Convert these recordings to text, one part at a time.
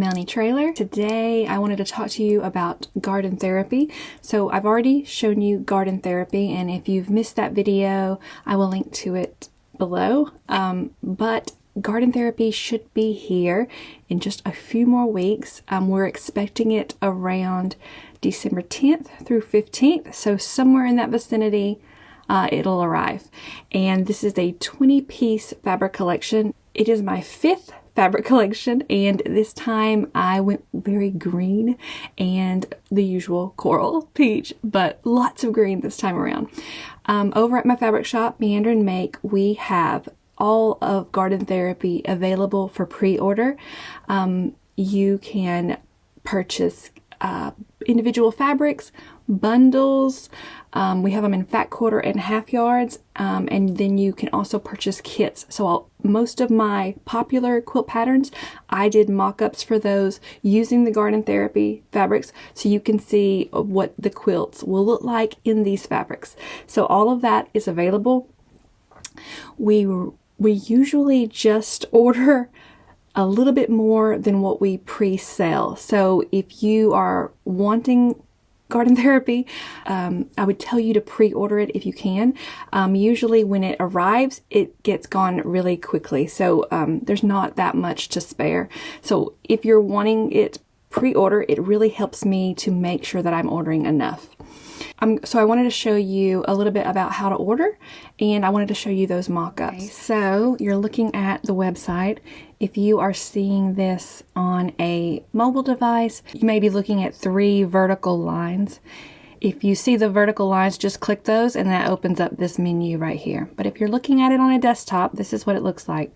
Melanie trailer. Today I wanted to talk to you about garden therapy. So I've already shown you garden therapy, and if you've missed that video, I will link to it below. But garden therapy should be here in just a few more weeks. We're expecting it around December 10th through 15th, so somewhere in that vicinity it'll arrive. And this is a 20-piece fabric collection. It is my 5th fabric collection, and this time I went very green and the usual coral peach, but lots of green this time around. Over at my fabric shop, Meander and Make, we have all of garden therapy available for pre-order. You can purchase individual fabrics, bundles. We have them in fat quarter and half yards, and then you can also purchase kits. So most of my popular quilt patterns, I did mock-ups for those using the garden therapy fabrics, so you can see what the quilts will look like in these fabrics. So all of that is available. We usually just order a little bit more than what we pre-sell. So if you are wanting garden therapy, I would tell you to pre-order it if you can. Usually when it arrives, it gets gone really quickly. So there's not that much to spare. So if you're wanting it pre-order, it really helps me to make sure that I'm ordering enough. So I wanted to show you a little bit about how to order, and I wanted to show you those mock-ups. Okay, so you're looking at the website. If you are seeing this on a mobile device, you may be looking at 3 vertical lines. If you see the vertical lines, just click those and that opens up this menu right here. But if you're looking at it on a desktop, this is what it looks like.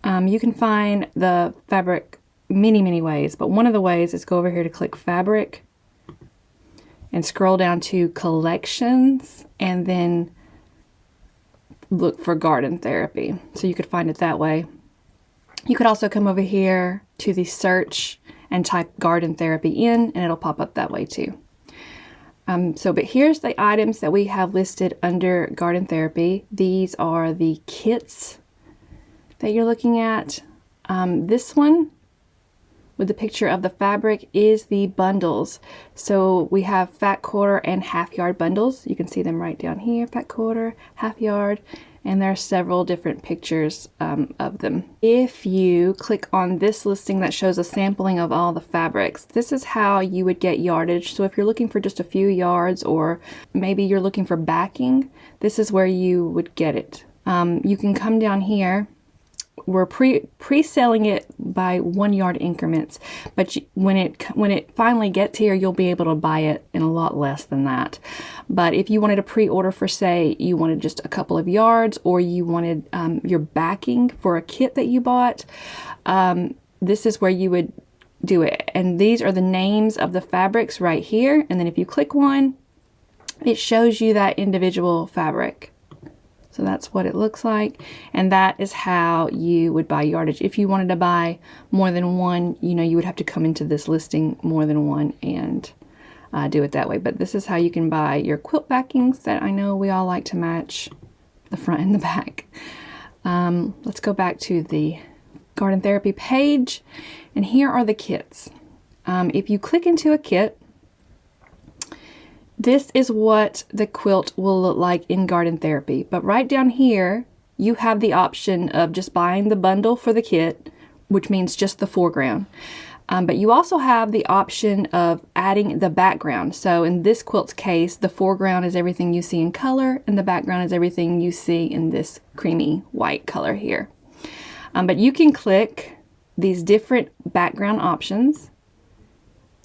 You can find the fabric many ways, but one of the ways is go over here to click Fabric and scroll down to Collections and then look for garden therapy. So you could find it that way. You could also come over here to the search and type garden therapy in, and it'll pop up that way too. But here's the items that we have listed under garden therapy. These are the kits that you're looking at. This one with the picture of the fabric is the bundles. So we have fat quarter and half yard bundles. You can see them right down here, fat quarter, half yard, and there are several different pictures of them. If you click on this listing that shows a sampling of all the fabrics, this is how you would get yardage. So if you're looking for just a few yards, or maybe you're looking for backing, this is where you would get it. You can come down here. We're pre-selling it by 1 yard increments, but when it finally gets here, you'll be able to buy it in a lot less than that. But if you wanted to pre-order for, say, you wanted just a couple of yards, or you wanted your backing for a kit that you bought, this is where you would do it. And these are the names of the fabrics right here. And then if you click one, it shows you that individual fabric. So that's what it looks like, and that is how you would buy yardage. If you wanted to buy more than one, you would have to come into this listing more than one and do it that way. But this is how you can buy your quilt backings that I know we all like to match the front and the back. Let's go back to the garden therapy page, and here are the kits. If you click into a kit, this is what the quilt will look like in garden therapy. But right down here, you have the option of just buying the bundle for the kit, which means just the foreground. But you also have the option of adding the background. So in this quilt's case, the foreground is everything you see in color, and the background is everything you see in this creamy white color here. But you can click these different background options,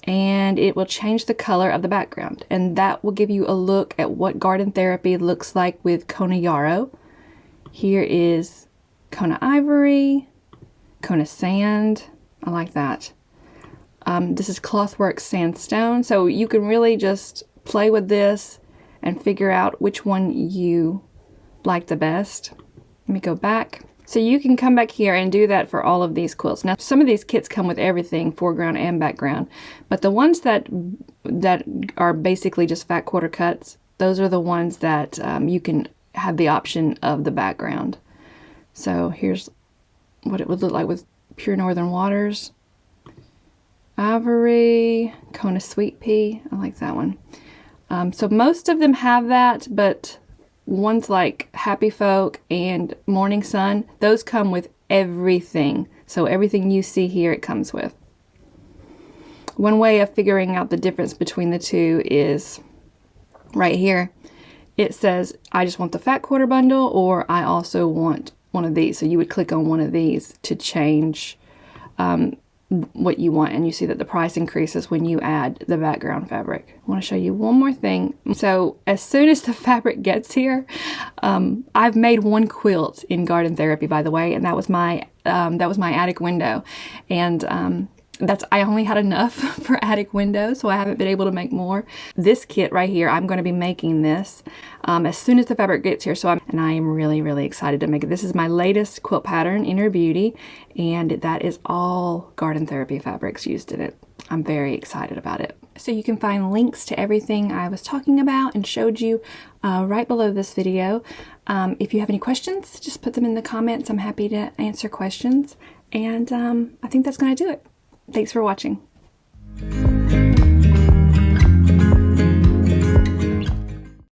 and it will change the color of the background, and that will give you a look at what garden therapy looks like with Kona Yarrow. Here is Kona Ivory, Kona Sand. I like that. This is Clothworks Sandstone, so you can really just play with this and figure out which one you like the best. Let me go back. So you can come back here and do that for all of these quilts. Now, some of these kits come with everything, foreground and background, but the ones that are basically just fat quarter cuts, those are the ones that you can have the option of the background. So here's what it would look like with Pure Northern Waters. Ivory, Kona Sweet Pea. I like that one. So most of them have that, but ones like Happy Folk and Morning Sun, those come with everything. So everything you see here, it comes with. One way of figuring out the difference between the two is right here. It says, I just want the fat quarter bundle, or I also want one of these. So you would click on one of these to change what you want, and you see that the price increases when you add the background fabric. I want to show you one more thing. So as soon as the fabric gets here, I've made one quilt in Garden Therapy, by the way, and that was my attic window, and I only had enough for attic windows, so I haven't been able to make more. This kit right here, I'm going to be making this as soon as the fabric gets here. And I am really, really excited to make it. This is my latest quilt pattern, Inner Beauty, and that is all Garden Therapy fabrics used in it. I'm very excited about it. So you can find links to everything I was talking about and showed you right below this video. If you have any questions, just put them in the comments. I'm happy to answer questions. And I think that's going to do it. Thanks for watching.